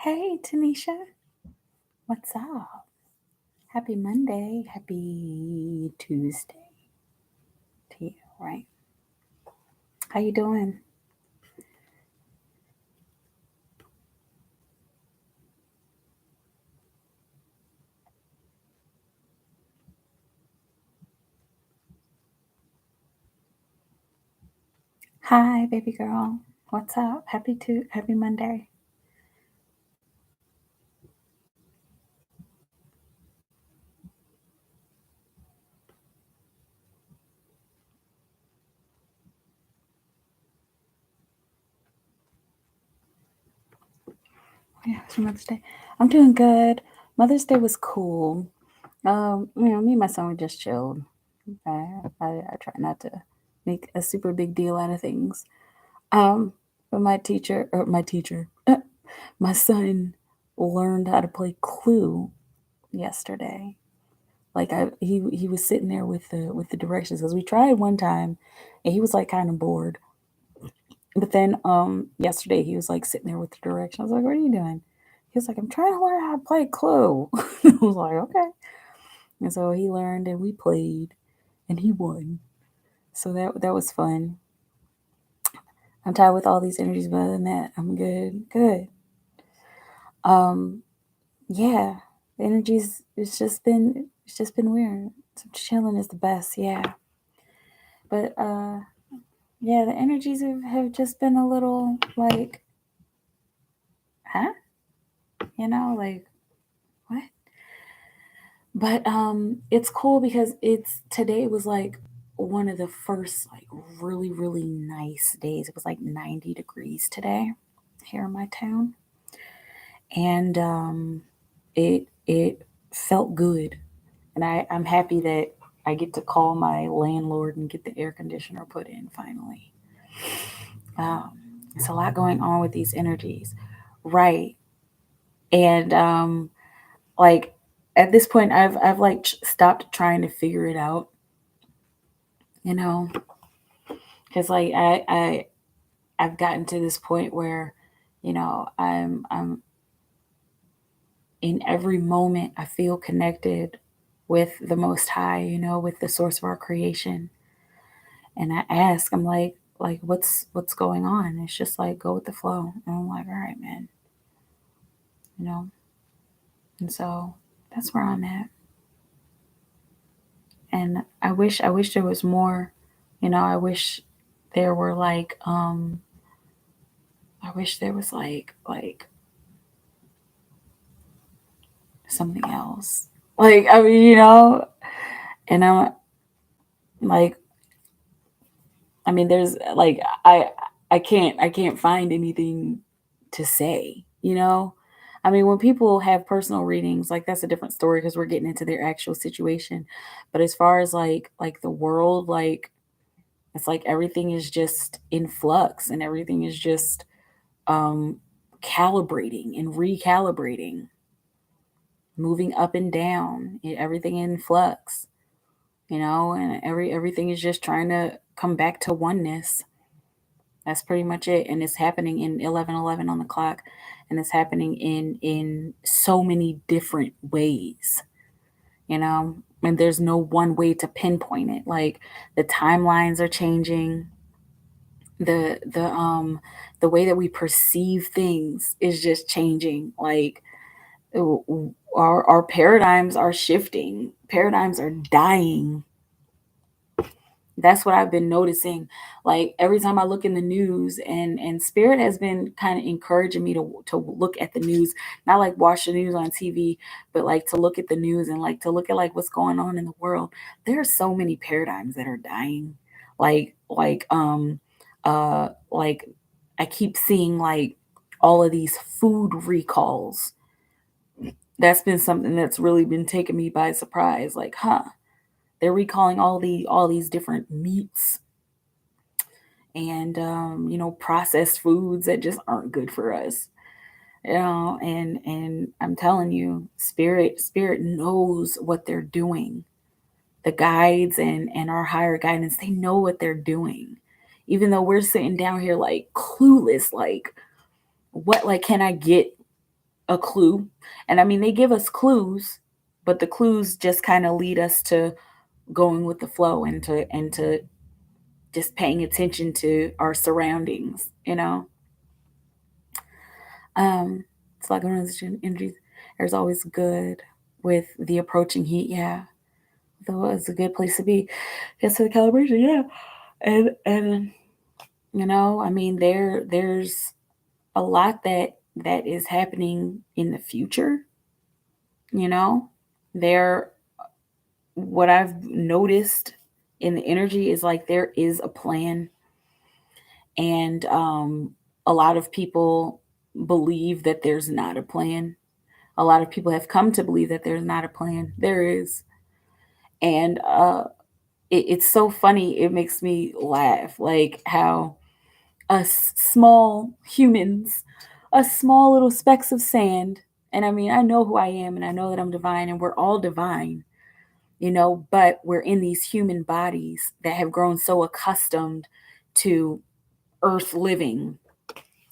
Hey, Tanisha. What's up? Happy Monday. Happy Tuesday to you, right? How you doing? Hi, baby girl. What's up? Happy Monday. Yeah, it's Mother's Day. I'm doing good. Mother's Day was cool. Me and my son were just chilled. I try not to make a super big deal out of things. Um, but my son learned how to play Clue yesterday. Like he was sitting there with the directions because we tried one time, and he was like kind of bored. But then yesterday he was like sitting there with the directions. I was like, "What are you doing?" He was like, "I'm trying to learn how to play Clue." I was like, "Okay." And so he learned, and we played, and he won. So that was fun. I'm tired with all these energies, but other than that, I'm good. Good. Um, yeah, the energies. It's just been weird. So chilling is the best. Yeah, but yeah, the energies have just been a little like, huh? Like what? But it's cool because it's today was like one of the first like really really nice days. It was like 90 degrees today here in my town, and it felt good, and I'm happy that I get to call my landlord and get the air conditioner put in finally. Um, it's a lot going on with these energies, right? And like at this point I've like stopped trying to figure it out, you know, because like I've gotten to this point where, I'm in every moment I feel connected with the Most High, with the source of our creation. And I ask, I'm like what's going on? It's just like go with the flow. And I'm like, all right, man, you know. And so that's where I'm at. And I wish there was more. I wish there were like I wish there was like something else. Like, I mean, and I'm like, I mean, there's like I can't find anything to say, you know? I mean, when people have personal readings, like that's a different story because we're getting into their actual situation. But as far as like the world, like it's like everything is just in flux and everything is just um calibrating and recalibrating, moving up and down, everything in flux, and everything is just trying to come back to oneness. That's pretty much it, and it's happening in 11:11 on the clock, and it's happening in so many different ways, and there's no one way to pinpoint it. Like the timelines are changing, the way that we perceive things is just changing. Like our paradigms are shifting, paradigms are dying. That's what I've been noticing. Like every time I look in the news, and Spirit has been kind of encouraging me to look at the news, not like watch the news on TV, but like to look at the news and like to look at like what's going on in the world. There are so many paradigms that are dying. Like I keep seeing like all of these food recalls. That's been something that's really been taking me by surprise. Like, huh? They're recalling all these different meats and processed foods that just aren't good for us. And I'm telling you, spirit knows what they're doing. The guides and our higher guidance, they know what they're doing. Even though we're sitting down here like clueless, like what, like can I get a clue. And I mean, they give us clues, but the clues just kind of lead us to going with the flow and to just paying attention to our surroundings, you know. It's like one of those energies. There's always good with the approaching heat, yeah. Though it's a good place to be. Just for the calibration, yeah. And you know, I mean, there's a lot that is happening in the future. You know, there what I've noticed in the energy is like there is a plan, and a lot of people believe that there's not a plan. A lot of people have come to believe that there's not a plan. There is, and it's so funny. It makes me laugh, like how us small humans, us small little specks of sand. And I mean, I know who I am, and I know that I'm divine, and we're all divine, you know, but we're in these human bodies that have grown so accustomed to earth living.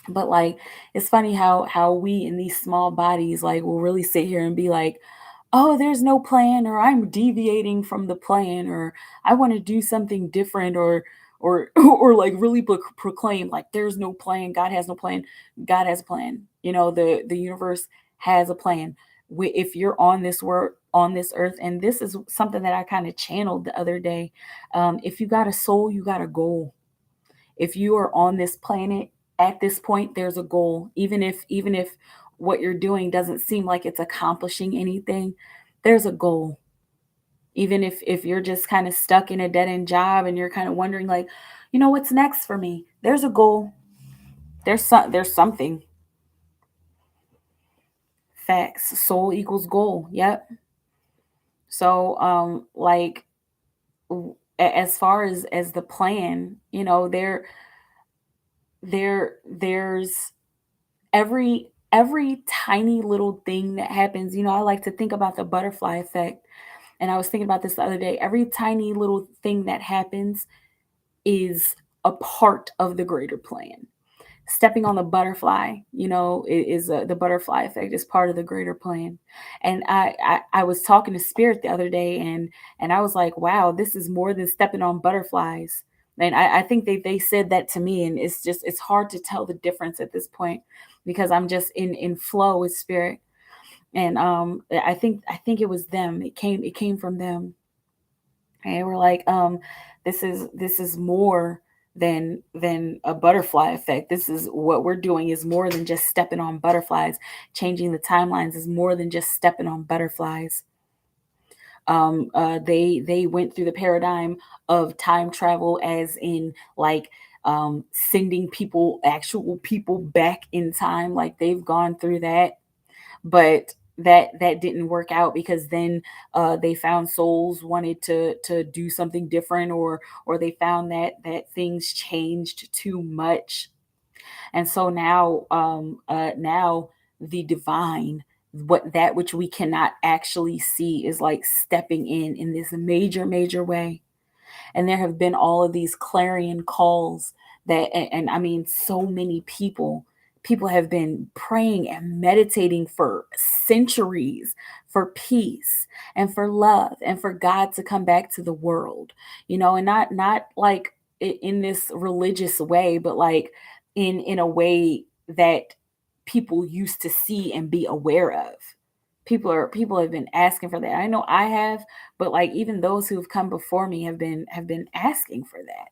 But like, it's funny how we in these small bodies like will really sit here and be like, oh, there's no plan, or I'm deviating from the plan, or I want to do something different, or or like really proclaim like there's no plan, God has no plan. God has a plan. You know, the universe has a plan. If you're on this world, on this earth, and this is something that I kind of channeled the other day. If you got a soul, you got a goal. If you are on this planet at this point, there's a goal. Even if what you're doing doesn't seem like it's accomplishing anything, there's a goal. Even if you're just kind of stuck in a dead end job and you're kind of wondering like, you know, what's next for me? There's a goal. There's something. Facts. Soul equals goal. Yep. So like as far as the plan, you know, there's every tiny little thing that happens. You know, I like to think about the butterfly effect, and I was thinking about this the other day. Every tiny little thing that happens is a part of the greater plan. Stepping on the butterfly, you know, is the butterfly effect is part of the greater plan. And I was talking to spirit the other day, and I was like, wow, this is more than stepping on butterflies. And I think they said that to me, and it's hard to tell the difference at this point because I'm just in flow with spirit. And I think it was them. It came from them. And we're like, this is more than a butterfly effect. This is what we're doing is more than just stepping on butterflies. Changing the timelines is more than just stepping on butterflies. They went through the paradigm of time travel, as in like sending people, actual people, back in time. Like they've gone through that, but that didn't work out because then they found souls wanted to do something different, or they found that things changed too much. And so now the divine, what that which we cannot actually see, is like stepping in this major way. And there have been all of these clarion calls that, and I mean, so many people have been praying and meditating for centuries for peace and for love and for God to come back to the world, you know, and not like in this religious way, but like in a way that people used to see and be aware of. People have been asking for that. I know I have, but like even those who have come before me have been asking for that.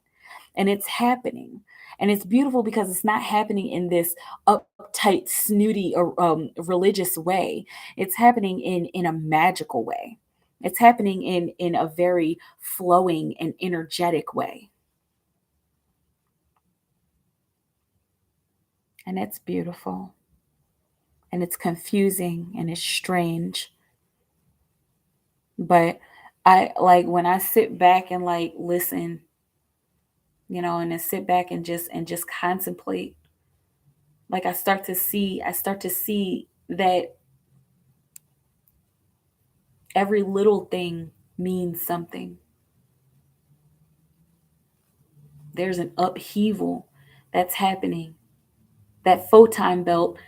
And it's happening. And it's beautiful because it's not happening in this uptight, snooty, or religious way. It's happening in a magical way. It's happening in a very flowing and energetic way. And it's beautiful. And it's confusing and it's strange. But I like when I sit back and like listen, you know, and then sit back and just contemplate. Like I start to see that every little thing means something. There's an upheaval that's happening. That photon belt,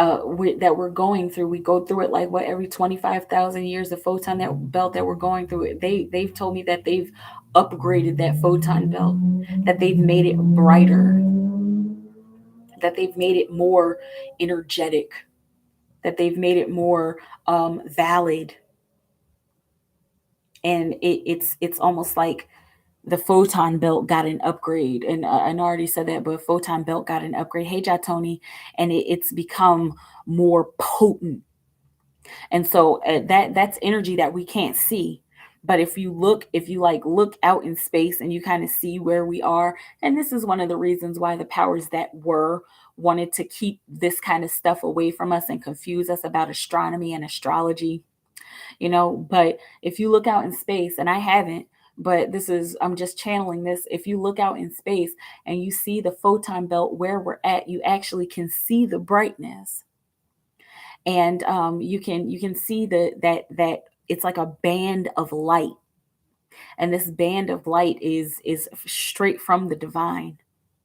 that we're going through. We go through it like what, every 25,000 years. The photon that belt that we're going through it. They've told me that they've upgraded that photon belt, that they've made it brighter, that they've made it more energetic, that they've made it more valid, and it's almost like the photon belt got an upgrade. And I already said that, but photon belt got an upgrade. Hey, Tony, and it's become more potent. And so that's energy that we can't see. But if you like look out in space and you kind of see where we are, and this is one of the reasons why the powers that were wanted to keep this kind of stuff away from us and confuse us about astronomy and astrology, but if you look out in space, and I haven't, but I'm just channeling this. If you look out in space and you see the photon belt where we're at, you actually can see the brightness. And you can see that it's like a band of light, and this band of light is straight from the divine,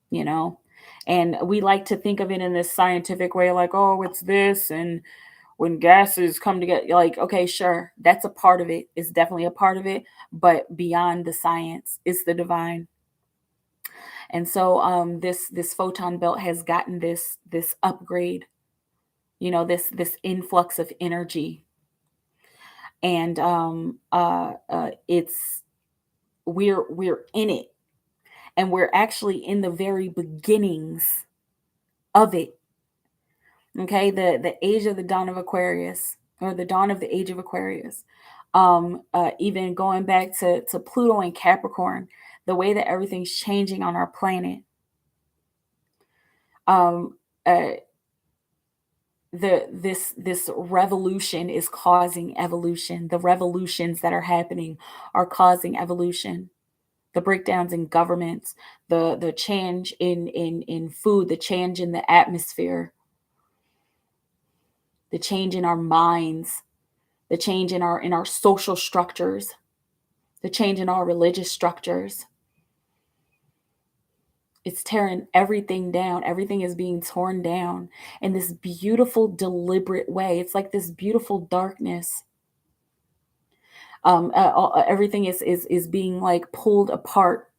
you know. And we like to think of it in this scientific way, like, oh, it's this, and when gases come together, like, okay, sure, that's a part of it. It's definitely a part of it, but beyond the science, it's the divine. And so this photon belt has gotten this upgrade, this influx of energy. And it's we're in it, and we're actually in the very beginnings of it. Okay, the age of the dawn of Aquarius, or the dawn of the age of Aquarius. Even going back to Pluto and Capricorn, the way that everything's changing on our planet. Um, uh, this revolution is causing evolution. The revolutions that are happening are causing evolution. The breakdowns in governments, the change in food, the change in the atmosphere, the change in our minds, the change in our social structures, the change in our religious structures. It's tearing everything down. Everything is being torn down in this beautiful, deliberate way. It's like this beautiful darkness. Everything is being like pulled apart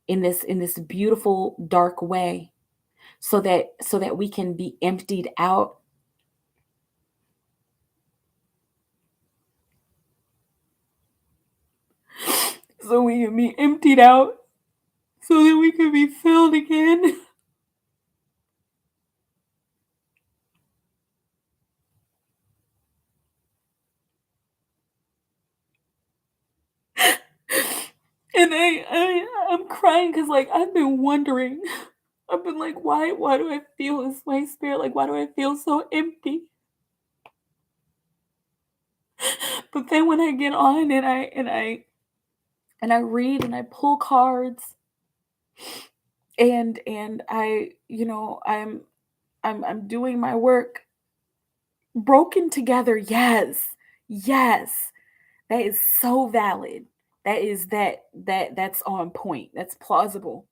in this beautiful dark way, so that we can be emptied out. So we can be emptied out, so that we can be filled again. And I'm crying because, like, I've been wondering. I've been like, why do I feel this way, spirit? Like, why do I feel so empty? But then when I get on and I read and I pull cards, and I'm doing my work, broken together. Yes. Yes. That is so valid. That's on point. That's plausible.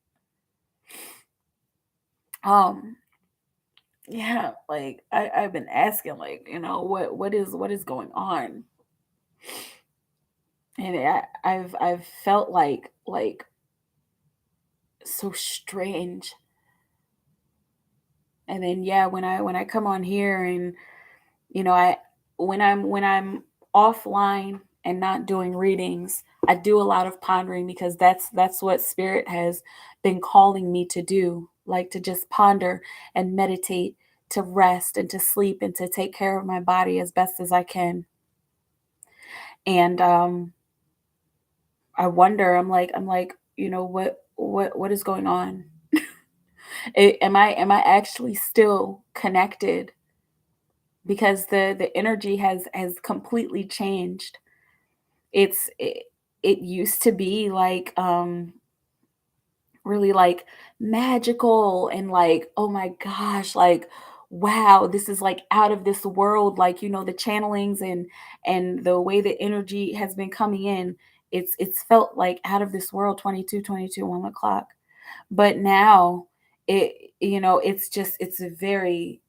Um yeah, like I've been asking, like, what is going on? And I've felt like so strange. And then, yeah, when I come on here, and I when I'm offline and not doing readings, I do a lot of pondering, because that's what spirit has been calling me to do, like to just ponder and meditate, to rest and to sleep and to take care of my body as best as I can. And I wonder, I'm like, what is going on? Am I actually still connected? Because the energy has completely changed. It used to be like really like magical, and like, oh my gosh, like, wow, this is like out of this world, like, the channelings and the way the energy has been coming in. It's felt like out of this world, 22, 1 o'clock. But now it's just, it's very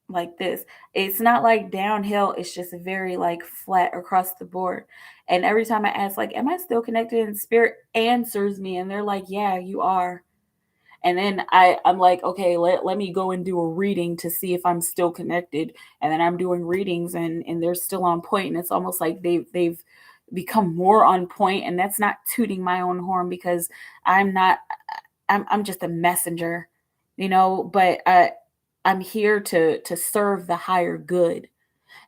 like this. It's not like downhill, it's just very like flat across the board. And every time I ask, like, am I still connected? And spirit answers me, and they're like, yeah, you are. And then I'm like, okay, let me go and do a reading to see if I'm still connected. And then I'm doing readings, and they're still on point. And it's almost like they've become more on point. And that's not tooting my own horn, because I'm not, I'm just a messenger, but I'm here to serve the higher good.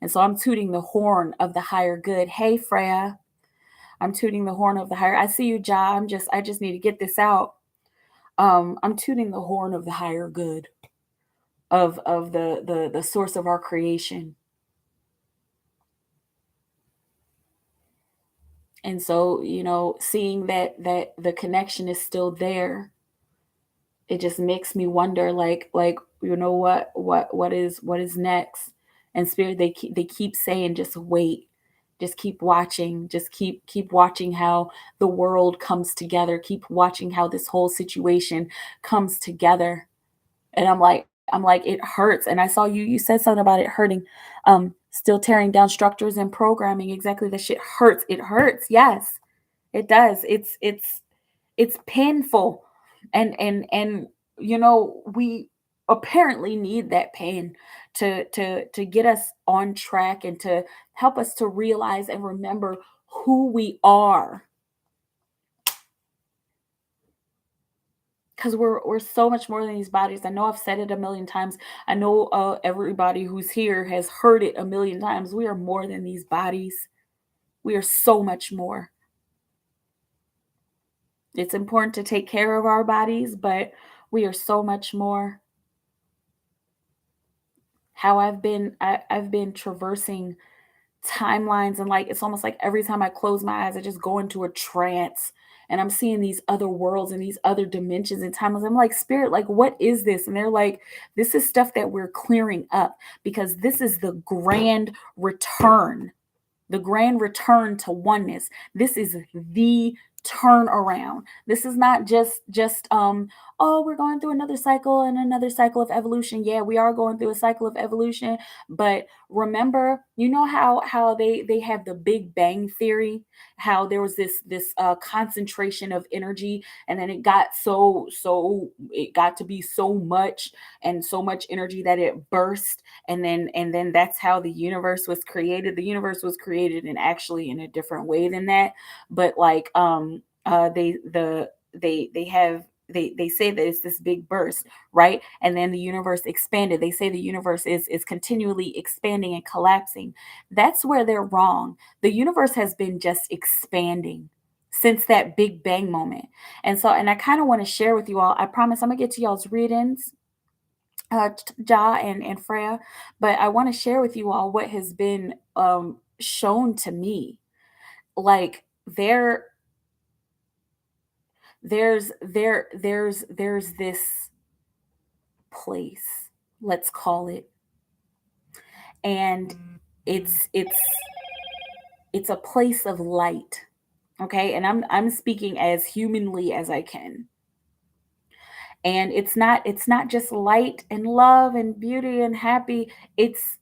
And so I'm tooting the horn of the higher good. Hey Freya, I'm tooting the horn of the higher. I see you, Ja. I just need to get this out. I'm tooting the horn of the higher good, of the source of our creation. And so, seeing that the connection is still there, it just makes me wonder, like, what is next? And spirit, they keep saying, just wait, just keep watching, just keep watching how the world comes together, keep watching how this whole situation comes together. And I'm like, it hurts. And I saw you said something about it hurting. Still tearing down structures and programming. Exactly. That shit hurts. It hurts. Yes, it does. It's painful. And we apparently need that pain to get us on track, and to help us to realize and remember who we are, because we're so much more than these bodies. I know I've said it a million times. I know everybody who's here has heard it a million times. We are more than these bodies. We are so much more. It's important to take care of our bodies, but we are so much more. How I've been traversing timelines, and like it's almost like every time I close my eyes, I just go into a trance, and I'm seeing these other worlds and these other dimensions and timelines. I'm like, spirit, like, what is this? And they're like, this is stuff that we're clearing up, because this is the grand return to oneness. This is the turnaround. This is not just oh, we're going through another cycle and another cycle of evolution. Yeah, we are going through a cycle of evolution, but remember, how they have the Big Bang theory, how there was this concentration of energy, and then it got to be so much, and so much energy that it burst, and then that's how the universe was created. The universe was created, and actually in a different way than that. But like, they say that it's this big burst, right? And then the universe expanded. They say the universe is continually expanding and collapsing. That's where they're wrong. The universe has been just expanding since that Big Bang moment. And I kind of want to share with you all. I promise I'm gonna get to y'all's readings, Ja and Freya, but I want to share with you all what has been shown to me. Like, there's this place, let's call it, and it's it's a place of light. Okay, and I'm speaking as humanly as I can. And it's not just light and love and beauty and happy. It's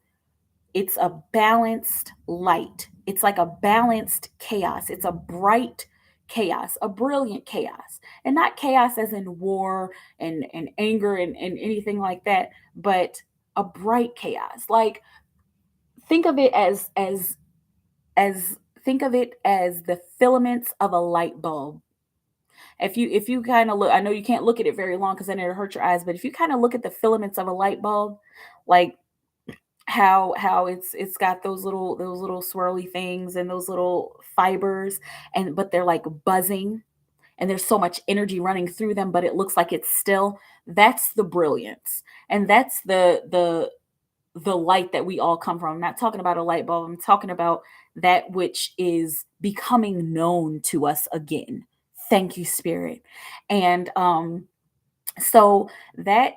a balanced light. It's like a balanced chaos. It's a bright chaos, a brilliant chaos. And not chaos as in war and anger and anything like that, but a bright chaos. Like, think of it as think of it as the filaments of a light bulb. If you kind of look, I know you can't look at it very long because then it'll hurt your eyes, but if you kind of look at the filaments of a light bulb, like how it's got those little swirly things and those little fibers, and but they're like buzzing, and there's so much energy running through them, but it looks like it's still. That's the brilliance, and that's the light that we all come from. I'm not talking about a light bulb. I'm talking about that which is becoming known to us again. Thank you, spirit. And so that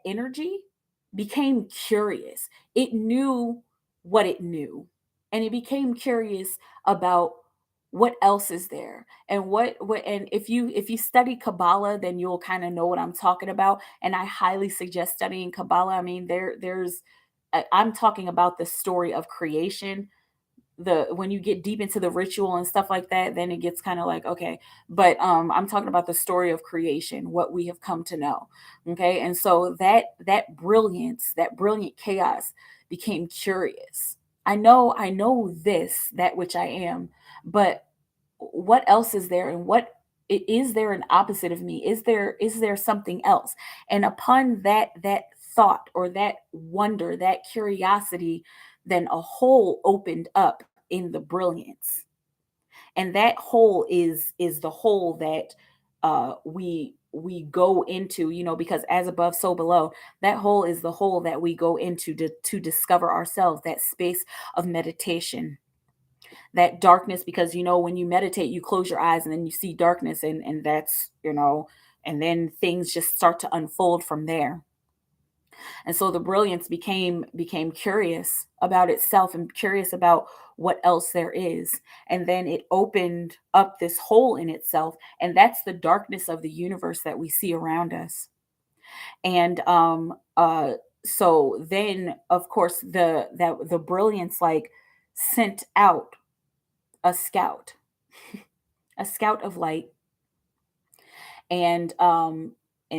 energy became curious. It knew what it knew, and it became curious about what else is there. And what and if you study Kabbalah, then you'll kind of know what I'm talking about, and I highly suggest studying Kabbalah. I mean, there's I'm talking about the story of creation. The When you get deep into the ritual and stuff like that, then it gets kind of like, okay, but I'm talking about the story of creation, what we have come to know. Okay, and so that brilliance, that brilliant chaos became curious. I know this, that which I am, but what else is there, and what is there an opposite of me? Is there something else? And upon that thought, or that wonder, that curiosity, then a hole opened up in the brilliance. And that hole is the hole that we go into, because as above so below. That hole is the hole that we go into to discover ourselves, that space of meditation, that darkness. Because when you meditate, you close your eyes and then you see darkness, and that's, and then things just start to unfold from there. And so the brilliance became curious about itself, and curious about what else there is. And then it opened up this hole in itself, and that's the darkness of the universe that we see around us. And so then, of course, the brilliance, like, sent out a scout, a scout of light, and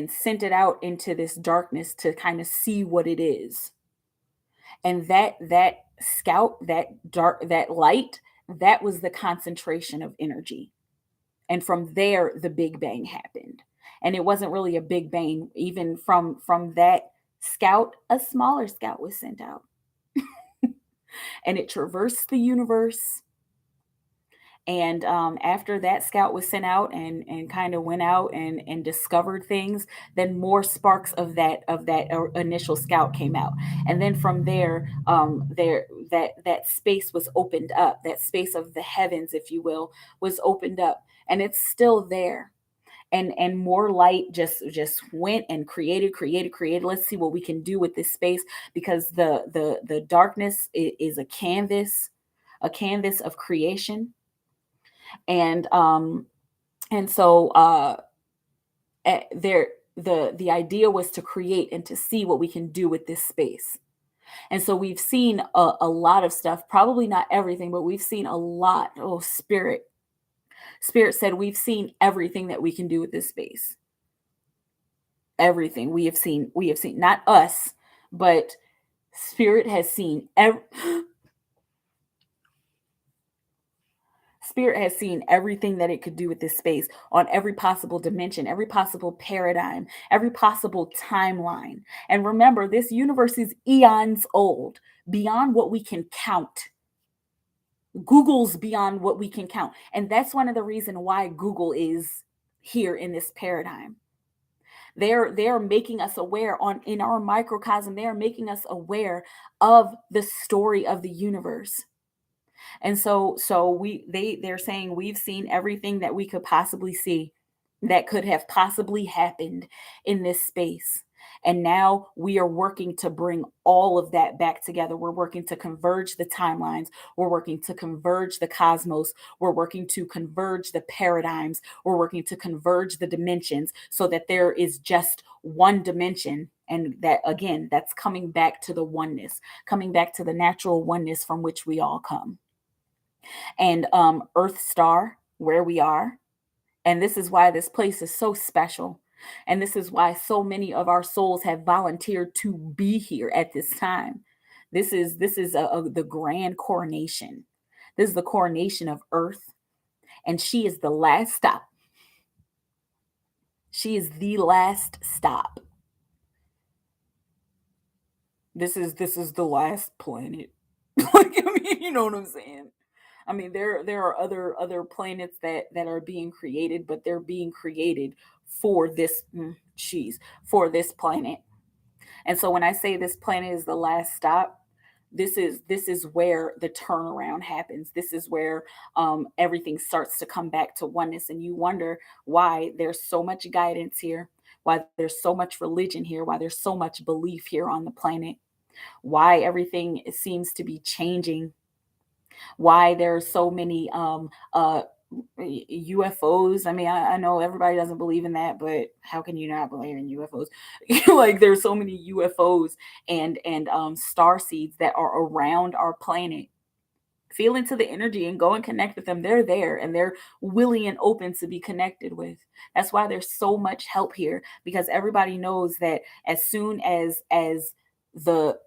sent it out into this darkness to kind of see what it is. And that scout, that light, that was the concentration of energy. And from there, the big bang happened. And it wasn't really a big bang. Even from that scout, a smaller scout was sent out, and it traversed the universe. And after that scout was sent out, and kind of went out and discovered things, then more sparks of that initial scout came out. And then from there, that space was opened up. That space of the heavens, if you will, was opened up, and it's still there. And more light just went and created. Let's see what we can do with this space, because the darkness is a canvas of creation. And so there the idea was to create and to see what we can do with this space. And so we've seen a lot of stuff, probably not everything, but we've seen a lot. Oh, spirit said we've seen everything that we can do with this space. Everything we have seen, not us, but spirit has seen Spirit has seen everything that it could do with this space, on every possible dimension, every possible paradigm, every possible timeline. And remember, this universe is eons old, beyond what we can count. Google's beyond what we can count. And that's one of the reasons why Google is here in this paradigm. They're making us aware, on in our microcosm. They are making us aware of the story of the universe. And so they're saying we've seen everything that we could possibly see, that could have possibly happened in this space. And now we are working to bring all of that back together. We're working to converge the timelines. We're working to converge the cosmos. We're working to converge the paradigms. We're working to converge the dimensions, so that there is just one dimension. And that, again, that's coming back to the oneness, coming back to the natural oneness from which we all come. And Earth Star, where we are. And this is why this place is so special. And this is why so many of our souls have volunteered to be here at this time. This is the grand coronation. This is the coronation of Earth, and she is the last stop. She is the last stop. This is the last planet. Like, I mean, you know what I'm saying? I mean, there are other planets that are being created, but they're being created for this for this planet. And so when I say this planet is the last stop, this is where the turnaround happens. This is where everything starts to come back to oneness, and you wonder why there's so much guidance here, why there's so much religion here, why there's so much belief here on the planet, why everything seems to be changing, why there are so many UFOs. I mean, I know everybody doesn't believe in that, but how can you not believe in UFOs? Like there's so many UFOs and star seeds that are around our planet. Feel into the energy and go and connect with them. They're there and they're willing and open to be connected with. That's why there's so much help here, because everybody knows that the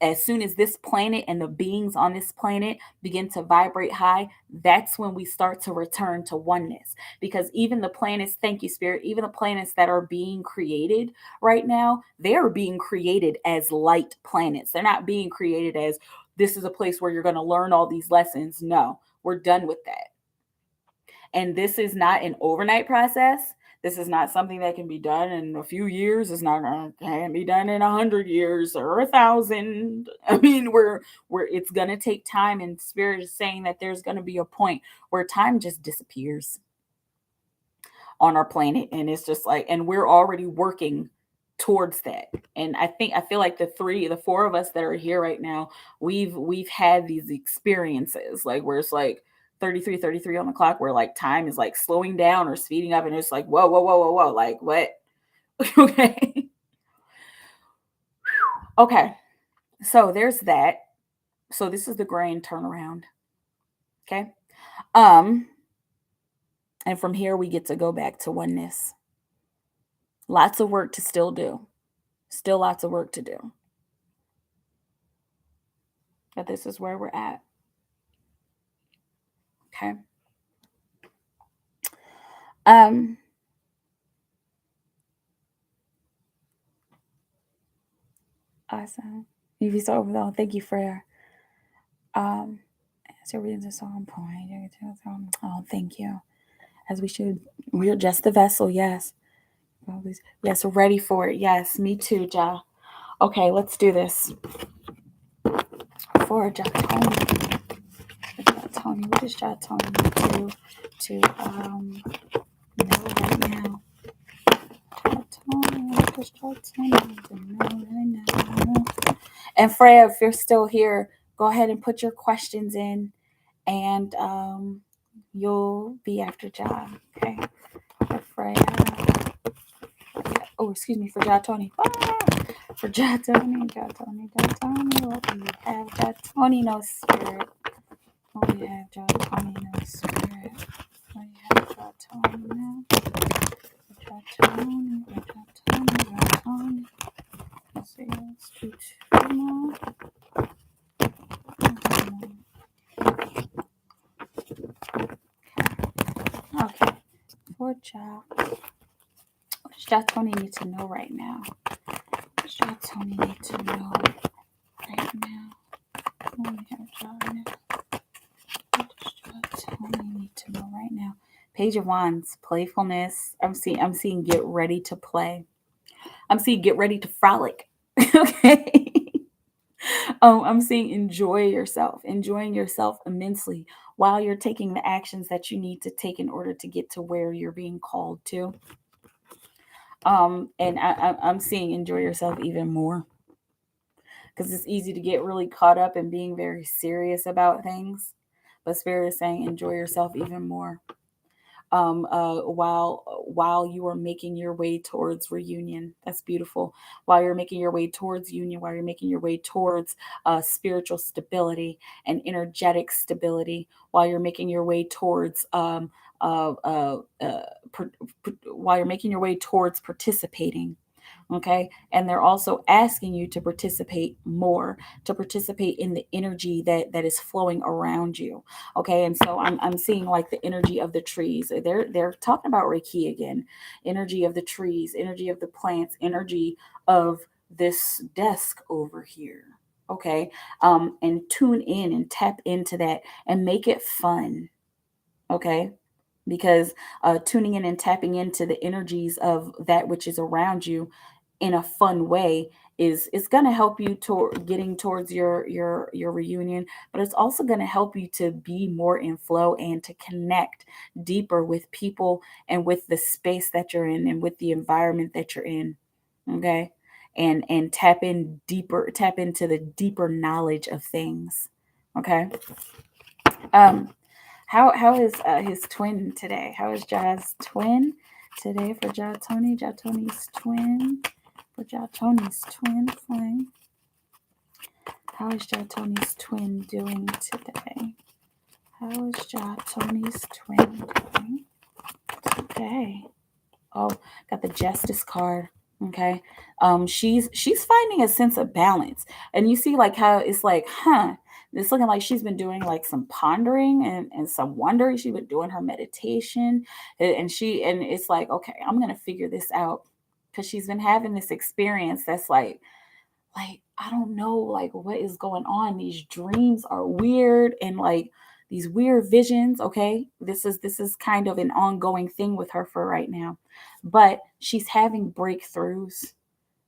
as soon as this planet and the beings on this planet begin to vibrate high, that's when we start to return to oneness. Because even the planets, thank you spirit, even the planets that are being created right now, they're being created as light planets. They're not being created as this is a place where you're going to learn all these lessons. No, we're done with that. And this is not an overnight process. This is not something that can be done in a few years. It's not going to be done in 100 years or 1,000. I mean, it's going to take time. And spirit is saying that there's going to be a point where time just disappears on our planet, and it's just like, and we're already working towards that. And I feel like the four of us that are here right now, we've had these experiences like where it's like 33 on the clock, where like time is like slowing down or speeding up, and it's like whoa, like what? Okay. Okay, so there's that. So this is the grand turnaround. Okay. um and from here we get to go back to oneness. Lots of work to still do. Still lots of work to do. But this is where we're at. Okay. Um, awesome. If you saw overall, thank you for so reading the song point. Oh, thank you. As we should. We're just the vessel, yes. Yes, we're ready for it. Yes, me too, Ja. Okay, let's do this. For Ja Tony. Tony, what does Ja Tony do to know right now? And Freya, if you're still here, go ahead and put your questions in, and you'll be after John. Okay. For Freya. Oh, excuse me, for Ja Tony. For Ja Tony, Ja Tony, Ja Tony. What do you have? Ja Tony, no spirit. What do you have? Ja Tony, no spirit. What do you have? Ja Tony, no. Ja Tony, Ja Tony, Ja Tony. Let's see, let's do two more. Okay. For Ja. What does Ja Tony need to know right now? What does Ja Tony need to know right now? What do we have Ja now? What does Ja Tony need to know right now? Page of Wands, playfulness. I'm seeing get ready to play. I'm seeing get ready to frolic. Okay. I'm seeing enjoying yourself immensely while you're taking the actions that you need to take in order to get to where you're being called to. And I'm seeing enjoy yourself even more, because it's easy to get really caught up in being very serious about things, but Spirit is saying enjoy yourself even more. While you are making your way towards reunion. That's beautiful. While you're making your way towards union, while you're making your way towards spiritual stability and energetic stability, while you're making your way towards while you're making your way towards participating. Okay. And they're also asking you to participate more, to participate in the energy that is flowing around you. Okay. And so I'm seeing like the energy of the trees. They're talking about Reiki again. Energy of the trees, energy of the plants, energy of this desk over here. Okay. And tune in and tap into that and make it fun. Okay. Because tuning in and tapping into the energies of that which is around you in a fun way is going to help you toward getting towards your reunion, but it's also going to help you to be more in flow and to connect deeper with people and with the space that you're in and with the environment that you're in. Okay. And tap into the deeper knowledge of things. Okay. um How is his twin today? How is Ja's twin today for Ja Tony? Ja Tony's twin for Ja Tony's twin flame. How is Ja Tony's twin doing today? How is Ja Tony's twin doing today? Oh, got the Justice card. Okay. She's finding a sense of balance. And you see like how it's like, it's looking like she's been doing like some pondering and some wondering. She's been doing her meditation. And it's like, okay, I'm gonna figure this out. Because she's been having this experience that's like I don't know like what is going on. These dreams are weird and like these weird visions. Okay, this is kind of an ongoing thing with her for right now, but she's having breakthroughs.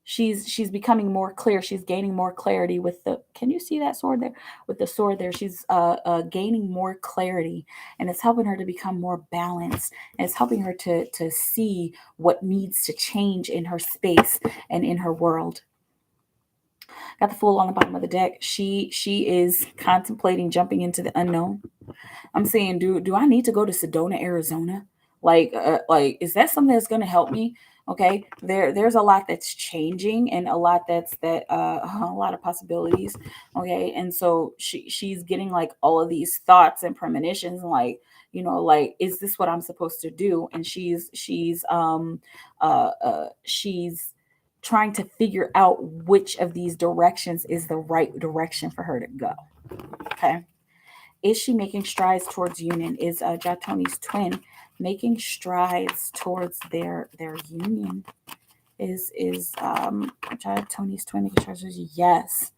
She's becoming more clear. She's gaining more clarity with the. Can you see that sword there? With the sword there, she's gaining more clarity, and it's helping her to become more balanced. And it's helping her to see what needs to change in her space and in her world. Got the Fool on the bottom of the deck. She is contemplating jumping into the unknown. I'm saying, do I need to go to Sedona, Arizona? Like is that something that's going to help me? Okay, there's a lot that's changing and a lot a lot of possibilities. Okay, and so she's getting like all of these thoughts and premonitions, and like like is this what I'm supposed to do? And she's trying to figure out which of these directions is the right direction for her to go. Okay. Is she making strides towards union? Is Ja Tony's twin making strides towards their union? Is Ja Tony's twin making strides towards yes.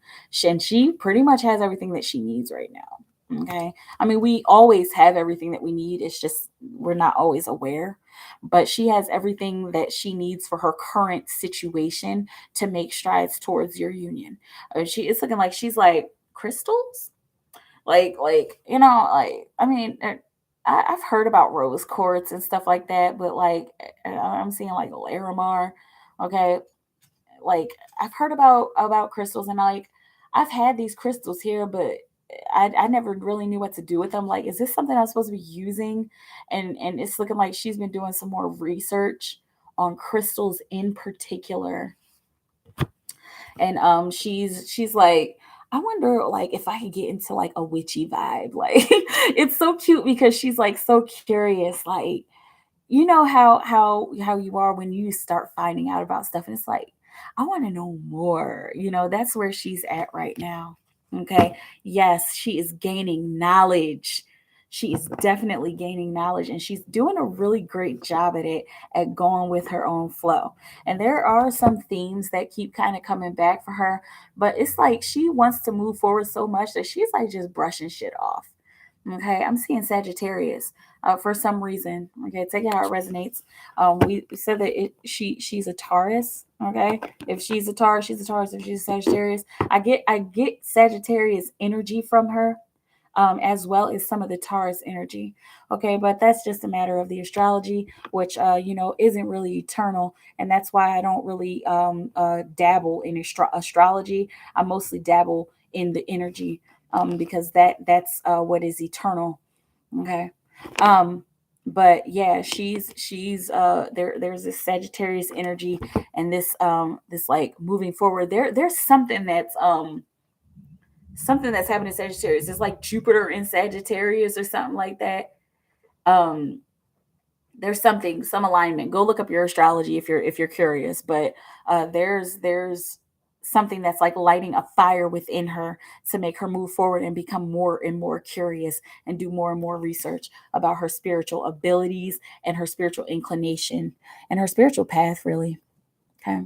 And she pretty much has everything that she needs right now. Okay. I mean, we always have everything that we need. It's just we're not always aware. But she has everything that she needs for her current situation to make strides towards your union. It's looking like she's like crystals, like like I mean, I've heard about rose quartz and stuff like that, but like I'm seeing like Larimar. Okay, like I've heard about crystals, and like I've had these crystals here, but I never really knew what to do with them. Like, is this something I'm supposed to be using? And it's looking like she's been doing some more research on crystals in particular. And she's like, I wonder like if I could get into like a witchy vibe. Like it's so cute because she's like so curious. Like you know how you are when you start finding out about stuff, and it's like I want to know more. That's where she's at right now. Okay, yes, she is gaining knowledge. She is definitely gaining knowledge, and she's doing a really great job at it, at going with her own flow. And there are some themes that keep kind of coming back for her, but it's like she wants to move forward so much that she's like just brushing shit off. Okay, I'm seeing Sagittarius for some reason. Okay, take it how it resonates. We said that she's a Taurus. Okay, if she's a Taurus, she's a Taurus. If she's a Sagittarius, I get Sagittarius energy from her, as well as some of the Taurus energy. Okay, but that's just a matter of the astrology, which isn't really eternal, and that's why I don't really dabble in astrology. I mostly dabble in the energy, because that's what is eternal. Okay. Um, but yeah, she's there's this Sagittarius energy, and this like moving forward. There's something that's happening in Sagittarius. It's like Jupiter in Sagittarius or something like that. Um, there's some alignment. Go look up your astrology if you're curious. But there's something that's like lighting a fire within her to make her move forward and become more and more curious and do more and more research about her spiritual abilities and her spiritual inclination and her spiritual path, really. Okay.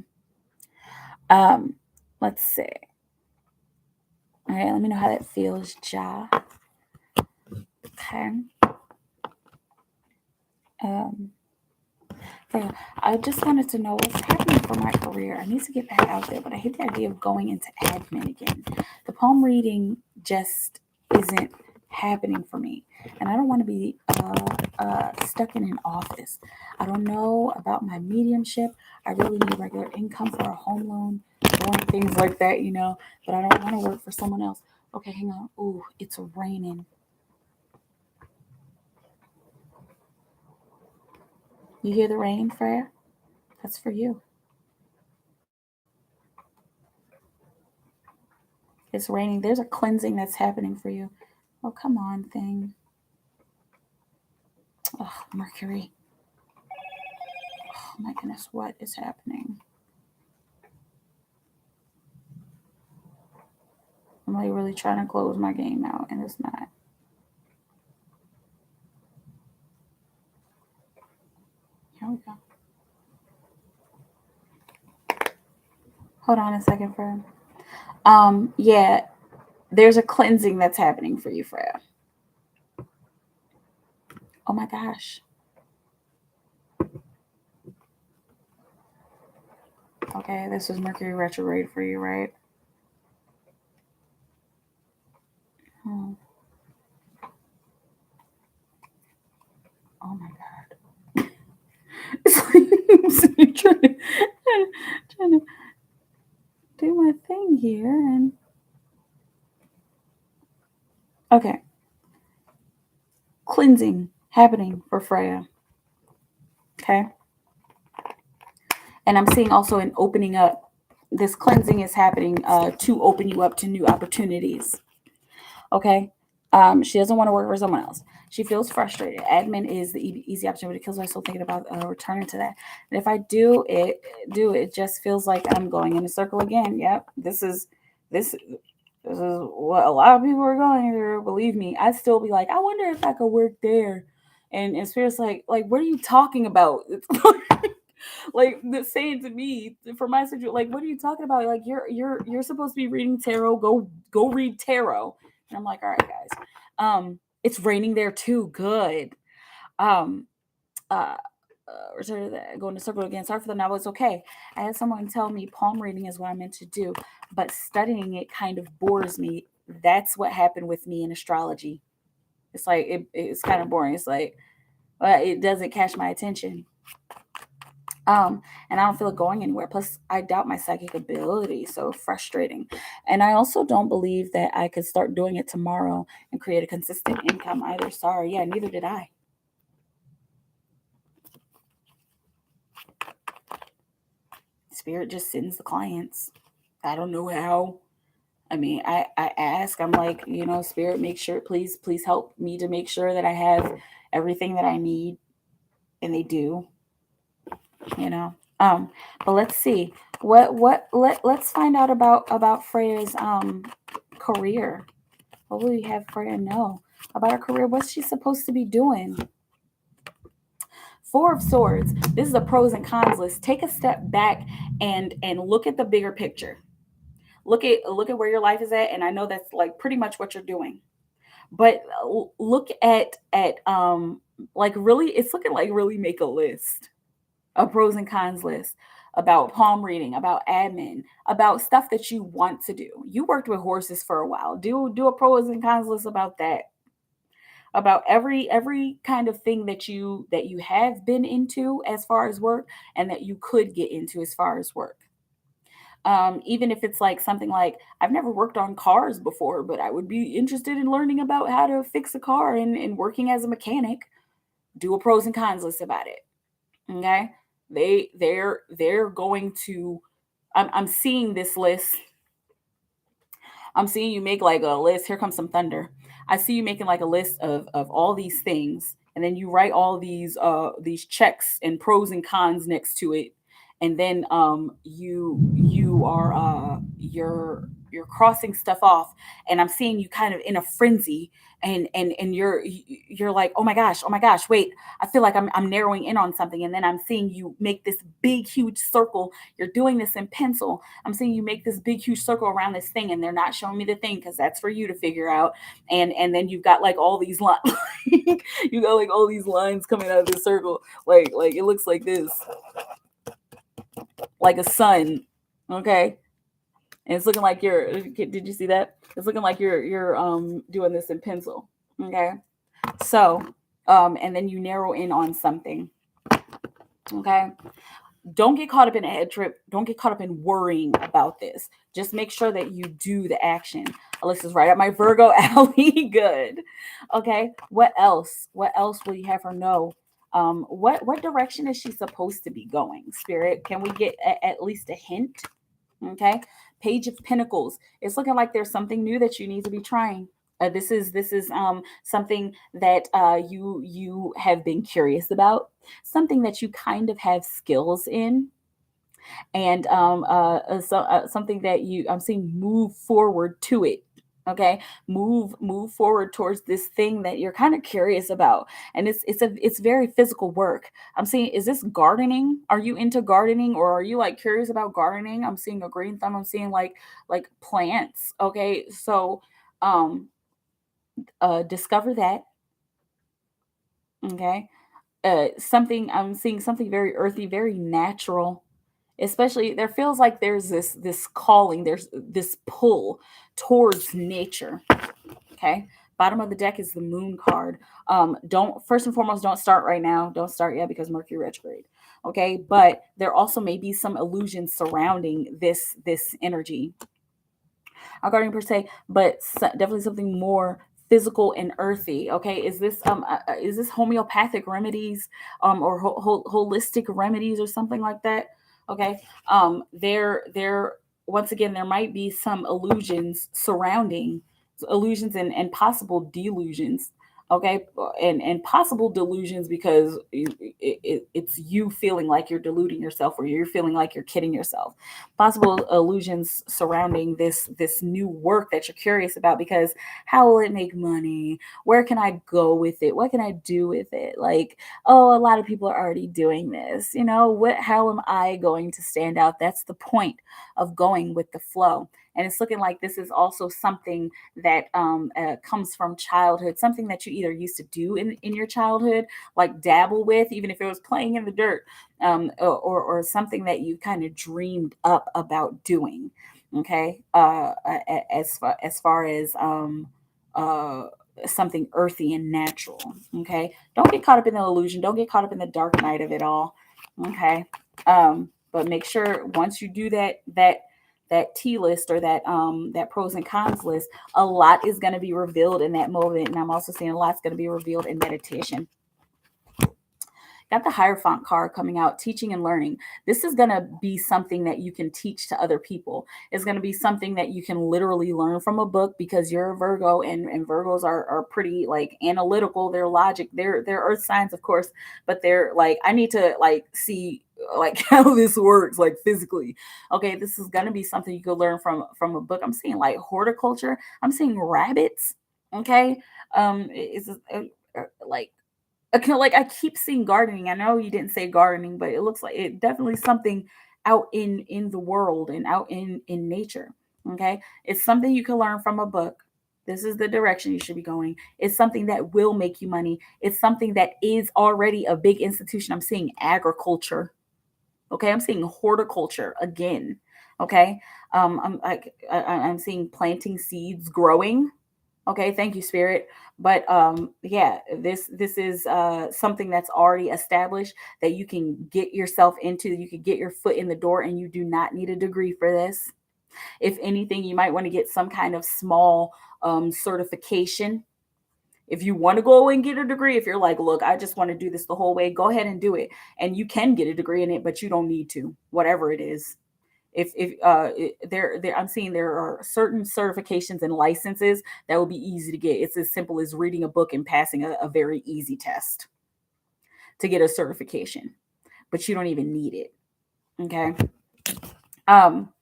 Um, let's see. All right, let me know how that feels, Ja. Okay. Um, so I just wanted to know what's happening for my career. I need to get back out there, but I hate the idea of going into admin again. The palm reading just isn't happening for me, and I don't want to be stuck in an office. I don't know about my mediumship. I really need regular income for a home loan, doing things like that, but I don't want to work for someone else. Okay, hang on. Ooh, it's raining. You hear the rain, Freya? That's for you. It's raining. There's a cleansing that's happening for you. Oh, come on, thing. Oh, Mercury. Oh, my goodness. What is happening? I'm like really trying to close my game out, and it's not. Here we go. Hold on a second, Freya. Yeah, there's a cleansing that's happening for you, Freya. Oh my gosh. Okay, this was Mercury retrograde for you, right? Oh, oh my god. It's like I'm sitting trying to do my thing here, and okay. Cleansing happening for Freya. Okay. And I'm seeing also an opening up. This cleansing is happening to open you up to new opportunities. Okay. She doesn't want to work for someone else. She feels frustrated. Admin is the easy opportunity because I'm still thinking about returning to that. And if I do it just feels like I'm going in a circle again. Yep. This is what a lot of people are going through. Believe me, I'd still be like, I wonder if I could work there. And Spirit's like, what are you talking about? Like the saying to me for my situation, like, what are you talking about? Like you're supposed to be reading tarot. Go read tarot. And I'm like, all right, guys. It's raining there too. Good. Um, return to that, going to circle again. Sorry for the novel. It's okay. I had someone tell me palm reading is what I meant to do, but studying it kind of bores me. That's what happened with me in astrology. It's like it's kind of boring. It's like it doesn't catch my attention. And I don't feel it going anywhere. Plus, I doubt my psychic ability. So frustrating. And I also don't believe that I could start doing it tomorrow and create a consistent income either. Sorry. Yeah, neither did I. Spirit just sends the clients. I don't know how. I mean, I ask, I'm like, Spirit, make sure, please help me to make sure that I have everything that I need. And they do, you know. But let's see. Let's find out about Freya's career. What will we have Freya know about her career? What's she supposed to be doing? Four of Swords. This is a pros and cons list. Take a step back and look at the bigger picture. Look at where your life is at, and I know that's like pretty much what you're doing. But look at like really, it's looking like really make a list, a pros and cons list about palm reading, about admin, about stuff that you want to do. You worked with horses for a while. Do a pros and cons list about that. About every kind of thing that you have been into as far as work and that you could get into as far as work. Even if it's like something like, I've never worked on cars before, but I would be interested in learning about how to fix a car and working as a mechanic. Do a pros and cons list about it. Okay. They're going to, I'm seeing this list. I'm seeing you make like a list. Here comes some thunder. I see you making like a list of all these things, and then you write all these checks and pros and cons next to it, and then you are you're crossing stuff off, and I'm seeing you kind of in a frenzy, and you're like, oh my gosh, wait, I feel like I'm narrowing in on something, and then I'm seeing you make this big huge circle. You're doing this in pencil. I'm seeing you make this big huge circle around this thing, and they're not showing me the thing because that's for you to figure out. And then you've got like all these lines. You got like all these lines coming out of this circle. Like it looks like this, like a sun. Okay. And it's looking like did you see that? It's looking like you're doing this in pencil. Okay. So, and then you narrow in on something. Okay. Don't get caught up in a head trip. Don't get caught up in worrying about this. Just make sure that you do the action. Alyssa's right at my Virgo alley. Good. Okay. What else? What else will you have her know? What direction is she supposed to be going? Spirit, can we get at least a hint? Okay. Page of Pentacles. It's looking like there's something new that you need to be trying. This is something that you have been curious about, something that you kind of have skills in, and something that I'm seeing move forward to it. Okay, move forward towards this thing that you're kind of curious about, and it's very physical work. I'm seeing, is this gardening? Are you into gardening, or are you like curious about gardening? I'm seeing a green thumb. I'm seeing like plants. Okay, so um discover that. Okay, something, I'm seeing something very earthy, very natural. Especially, there feels like there's this calling, there's this pull towards nature. Okay, bottom of the deck is the Moon card. Don't, first and foremost, don't start right now, don't start yet, because Mercury retrograde. Okay, but there also may be some illusions surrounding this energy, not guarding per se, but definitely something more physical and earthy. Okay, is this homeopathic remedies, or holistic remedies, or something like that? Okay, there once again, there might be some illusions surrounding, illusions and possible delusions. Okay, and possible delusions, because it's you feeling like you're deluding yourself, or you're feeling like you're kidding yourself. Possible illusions surrounding this new work that you're curious about, because how will it make money? Where can I go with it? What can I do with it? Like, oh, a lot of people are already doing this. How am I going to stand out? That's the point of going with the flow. And it's looking like this is also something that comes from childhood, something that you either used to do in your childhood, like dabble with, even if it was playing in the dirt, or something that you kind of dreamed up about doing. Okay, as far as uh, something earthy and natural. Okay, don't get caught up in the illusion. Don't get caught up in the dark night of it all. Okay, but make sure once you do that T list, or that pros and cons list, a lot is going to be revealed in that moment, and I'm also seeing a lot's going to be revealed in meditation. Got the Hierophant card coming out, teaching and learning. This is going to be something that you can teach to other people. It's going to be something that you can literally learn from a book, because you're a Virgo, and Virgos are pretty like analytical. They're logic. They're earth signs, of course, but they're like, I need to like see like how this works, like physically. Okay, this is going to be something you could learn from a book. I'm seeing like horticulture. I'm seeing rabbits. Okay, it's like, okay, like I keep seeing gardening. I know you didn't say gardening, but it looks like it definitely something out in the world and out in nature. Okay, it's something you can learn from a book. This is the direction you should be going. It's something that will make you money. It's something that is already a big institution. I'm seeing agriculture. Okay, I'm seeing horticulture again. Okay, I'm seeing planting seeds, growing. Okay, thank you, Spirit. But yeah, this is something that's already established, that you can get yourself into. You can get your foot in the door, and you do not need a degree for this. If anything, you might want to get some kind of small certification. If you want to go and get a degree, if you're like, look, I just want to do this the whole way, go ahead and do it. And you can get a degree in it, but you don't need to, whatever it is. If I'm seeing there are certain certifications and licenses that will be easy to get. It's as simple as reading a book and passing a very easy test to get a certification, but you don't even need it. Okay. um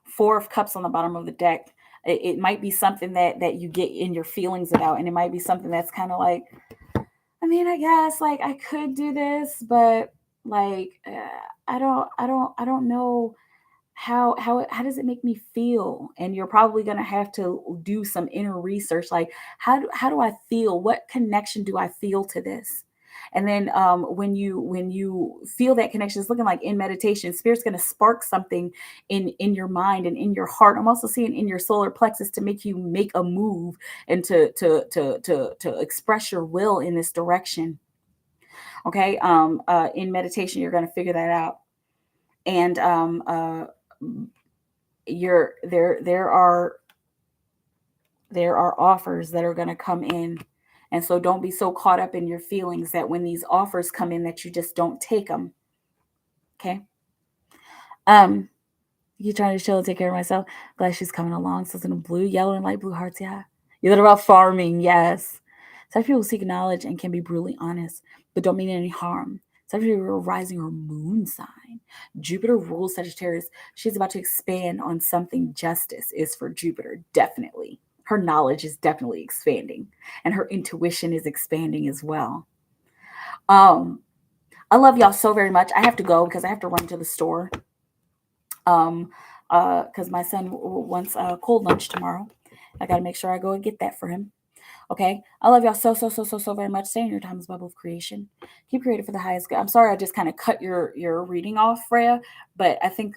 Four of Cups on the bottom of the deck. It might be something that you get in your feelings about, and it might be something that's kind of like, I mean, I guess like I could do this, but like I don't know how does it make me feel. And you're probably going to have to do some inner research, like how do I feel, what connection do I feel to this. And then when you feel that connection, it's looking like in meditation, Spirit's going to spark something in your mind and in your heart. I'm also seeing in your solar plexus, to make you make a move, and to express your will in this direction. Okay, in meditation, you're going to figure that out. And you're there are offers that are going to come in, And so don't be so caught up in your feelings that when these offers come in that you just don't take them. Okay. You trying to chill and take care of myself. Glad she's coming along. So it's in a blue, yellow, and light blue hearts. Yeah. You thought about farming. Yes. Some people seek knowledge and can be brutally honest, but don't mean any harm. Some people are rising or moon sign. Jupiter rules Sagittarius. She's about to expand on something. Justice is for Jupiter, definitely. Her knowledge is definitely expanding, and her intuition is expanding as well. I love y'all so very much. I have to go because I have to run to the store. Because my son wants a cold lunch tomorrow. I got to make sure I go and get that for him. Okay. I love y'all so very much. Stay in your time's bubble of creation. Keep creating for the highest good. I'm sorry I just kind of cut your reading off, Freya, but I think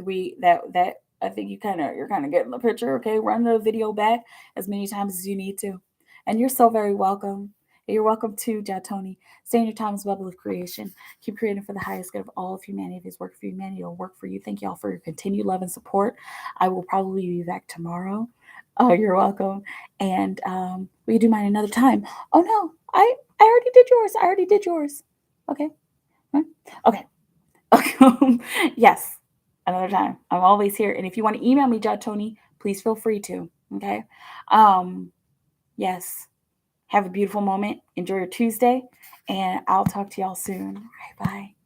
I think you're kind of getting the picture. Okay. Run the video back as many times as you need to. And you're so very welcome. You're welcome too, Jatoni. Stay in your time's bubble of creation. Keep creating for the highest good of all of humanity. If it's work for humanity, it'll work for you. Thank y'all for your continued love and support. I will probably be back tomorrow. Oh, you're welcome. And we can do mine another time. Oh no, I already did yours. I already did yours. Okay. Okay. Okay. Yes. Another time. I'm always here. And if you want to email me, Tony, please feel free to. Okay. Yes. Have a beautiful moment. Enjoy your Tuesday. And I'll talk to y'all soon. All right, bye.